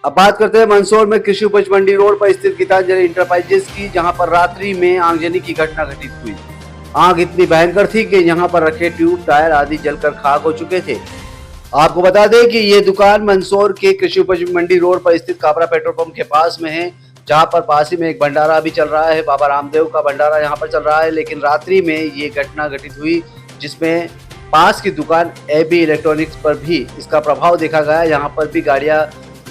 अब बात करते हैं मंदसौर में कृषि उपज मंडी रोड पर स्थित गीतांजलि इंटरप्राइजेस की, जहां पर रात्रि में आगजनी की घटना घटित हुई। आग इतनी भयंकर थी कि यहां पर रखे ट्यूब टायर आदि जलकर खाक हो चुके थे। आपको बता दें कि ये दुकान मंदसौर के कृषि उपज मंडी रोड पर स्थित काबरा पेट्रोल पंप के पास में है, जहां पर पास ही में एक भंडारा भी चल रहा है। बाबा रामदेव का भंडारा यहाँ पर चल रहा है। लेकिन रात्रि में ये घटना घटित हुई, जिसमें पास की दुकान एबी इलेक्ट्रॉनिक्स पर भी इसका प्रभाव देखा गया। यहाँ पर भी गाड़ियां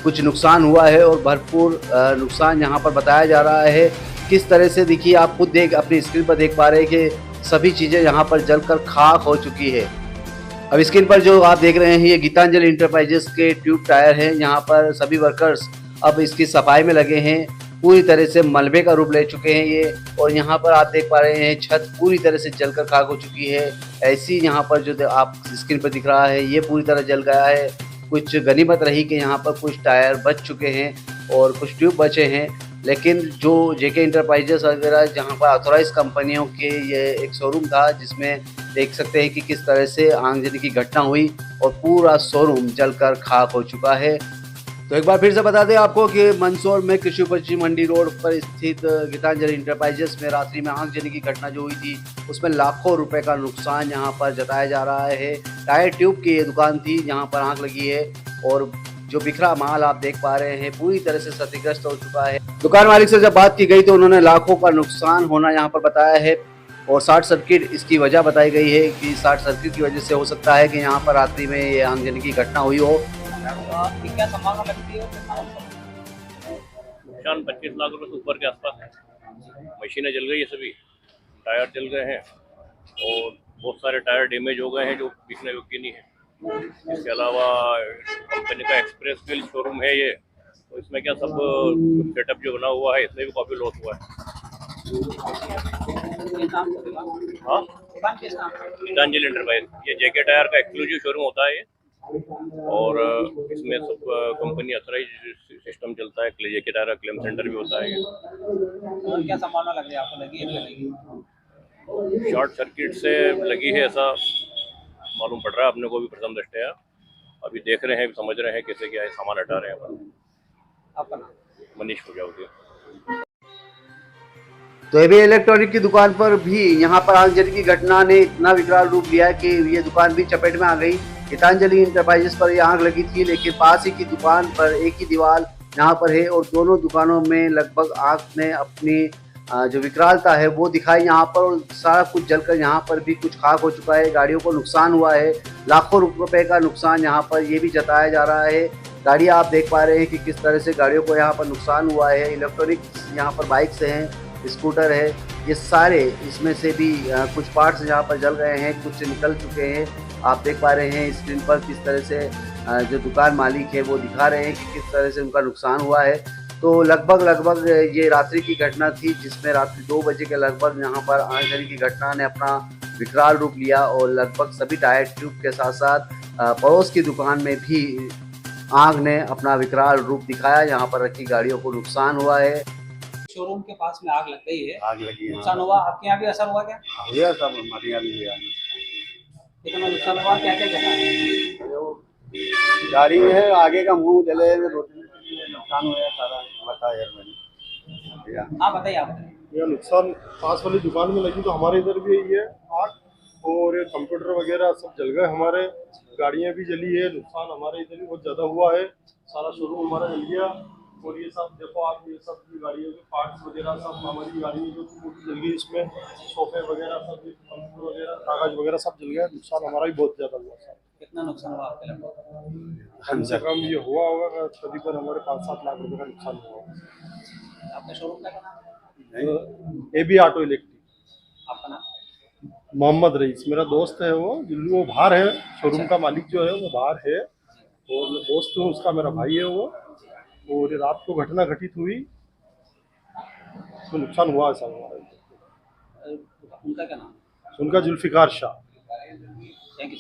कुछ नुकसान हुआ है और भरपूर नुकसान यहाँ पर बताया जा रहा है। किस तरह से देखिए, आप खुद देख अपनी स्क्रीन पर देख पा रहे हैं कि सभी चीज़ें यहाँ पर जलकर खाक हो चुकी है। अब स्क्रीन पर जो आप देख रहे हैं, ये गीतांजलि इंटरप्राइजेस के ट्यूब टायर हैं। यहाँ पर सभी वर्कर्स अब इसकी सफाई में लगे हैं। पूरी तरह से मलबे का रूप ले चुके हैं ये, और यहाँ पर आप देख पा रहे हैं छत पूरी तरह से जलकर खाक हो चुकी है। ऐसी यहाँ पर जो आप स्क्रीन पर दिख रहा है, ये पूरी तरह जल गया है। कुछ गनीमत रही कि यहाँ पर कुछ टायर बच चुके हैं और कुछ ट्यूब बचे हैं। लेकिन जो जेके इंटरप्राइजेस वगैरह, जहाँ पर ऑथोराइज कंपनियों के ये एक शोरूम था, जिसमें देख सकते हैं कि किस तरह से आगजनी की घटना हुई और पूरा शोरूम जलकर खाक हो चुका है। तो एक बार फिर से बता दें आपको कि मंदसौर में कृषि उपज मंडी रोड पर स्थित गीतांजलि इंटरप्राइजेस में रात्रि में आगजनी की घटना जो हुई थी, उसमें लाखों रुपए का नुकसान यहाँ पर जताया जा रहा है। टायर ट्यूब की ये दुकान थी जहाँ पर आग लगी है, और जो बिखरा माल आप देख पा रहे हैं पूरी तरह से क्षतिग्रस्त हो चुका है। दुकान मालिक से जब बात की गई तो उन्होंने लाखों का नुकसान होना यहाँ पर बताया है, और शॉर्ट सर्किट इसकी वजह बताई गई है कि शॉर्ट सर्किट की वजह से हो सकता है कि यहाँ पर रात्रि में ये आगजनी की घटना हुई हो। क्या संभावना लगती है? नुकसान 25 लाख रुपए से ऊपर के आसपास है। मशीनें जल गई है, सभी टायर जल गए हैं और बहुत सारे टायर डैमेज हो गए हैं जो बिकने योग्य नहीं है। इसके अलावा कंपनी का एक्सप्रेस व्हील शोरूम है ये, तो इसमें क्या सब सेटअप जो बना हुआ है, इसमें भी काफ़ी लॉस हुआ है। हाँ, गीतांजलि इंटरप्राइज, ये जेके टायर का एक्सक्लूसिव शोरूम होता है ये, और इसमें सब कंपनी अथराइज सिस्टम चलता है। जेके टायर का क्लेम सेंटर भी होता है ये। क्या संभावना लग रही है आपको? लगी है? शॉर्ट सर्किट से लगी है ऐसा मालूम पड़ रहा है अपने को भी प्रथम दृष्टया। अभी देख रहे हैं, समझ रहे हैं कैसे क्या है, सामान हटा रहे हैं। आपका नाम? मनीष प्रजापति। तो एबी इलेक्ट्रॉनिक की दुकान पर भी यहाँ पर आगजनी की घटना ने इतना विकराल रूप लिया कि ये दुकान भी चपेट में आ गई। गीतांजलि इंटरप्राइजेस पर ये आग लगी थी, लेकिन पास ही की दुकान पर एक ही दीवार यहाँ पर है, और दोनों दुकानों में लगभग आग ने अपनी जो विकरालता है वो दिखाई यहाँ पर, और सारा कुछ जलकर यहाँ पर भी कुछ खाक हो चुका है। गाड़ियों को नुकसान हुआ है, लाखों रुपए का नुकसान यहाँ पर ये भी जताया जा रहा है। गाड़ियाँ आप देख पा रहे हैं कि किस तरह से गाड़ियों को यहाँ पर नुकसान हुआ है। इलेक्ट्रॉनिक्स यहाँ पर बाइक्स हैं, स्कूटर है, ये सारे इसमें से भी कुछ पार्ट्स यहाँ पर जल गए हैं, कुछ निकल चुके हैं। आप देख पा रहे हैं स्क्रीन पर किस तरह से जो दुकान मालिक है वो दिखा रहे हैं कि किस तरह से उनका नुकसान हुआ है। तो लगभग ये रात्रि की घटना थी, जिसमें रात्रि 2 बजे के लगभग यहाँ पर आगजनी की घटना ने अपना विकराल रूप लिया, और लगभग सभी टायर ट्यूब के साथ साथ पड़ोस की दुकान में भी आग ने अपना विकराल रूप दिखाया। यहाँ पर रखी गाड़ियों को नुकसान हुआ है। शोरूम के पास में आग लग गई है, आग लगी है। नुकसान हुआ? आपके यहाँ भी असर हुआ क्या? ये सब हमारे यहाँ भी हुआ। कितना नुकसान हुआ? क्या क्या जगह? गाड़ी है, आगे का मुंह जले, रोशनी नुकसान हुआ सारा बताया मैंने। हाँ बताइए आप। यह नुकसान पास वाली दुकान में लगी, तो हमारे इधर भी यही है आग, और कंप्यूटर वगैरह सब जल गए हमारे। गाड़ियाँ भी जली है, नुकसान हमारे इधर भी बहुत ज़्यादा हुआ है। सारा शोरूम हमारा जल गया, और ये सब देखो आप, ये सब गाड़ियों के पार्ट्स वगैरह सब हमारी गाड़ी में जो जल गई, इसमें सोफे वगैरह सब, कंप्यूटर वगैरह, कागज वगैरह सब जल गया। नुकसान हमारा भी बहुत ज़्यादा हुआ सर। कितना नुकसान हुआ आपके लगभग? कम से कम ये हुआ होगा करीबन हमारे 5-7 लाख रुपए का नुकसान हुआ। आपके शोरूम का नाम? AB auto electric. आपका नाम? मोहम्मद रईस मेरा दोस्त है, वो जिल्लू, वो बाहर है। शोरूम का मालिक जो है वो बाहर है, और दोस्त हूँ उसका, मेरा भाई है वो। और ये रात को घटना घटित हुई, तो नुकसान हुआ ऐसा हमारा। उनका क्या नाम? उनका जुल्फिकार शाह। Thank you.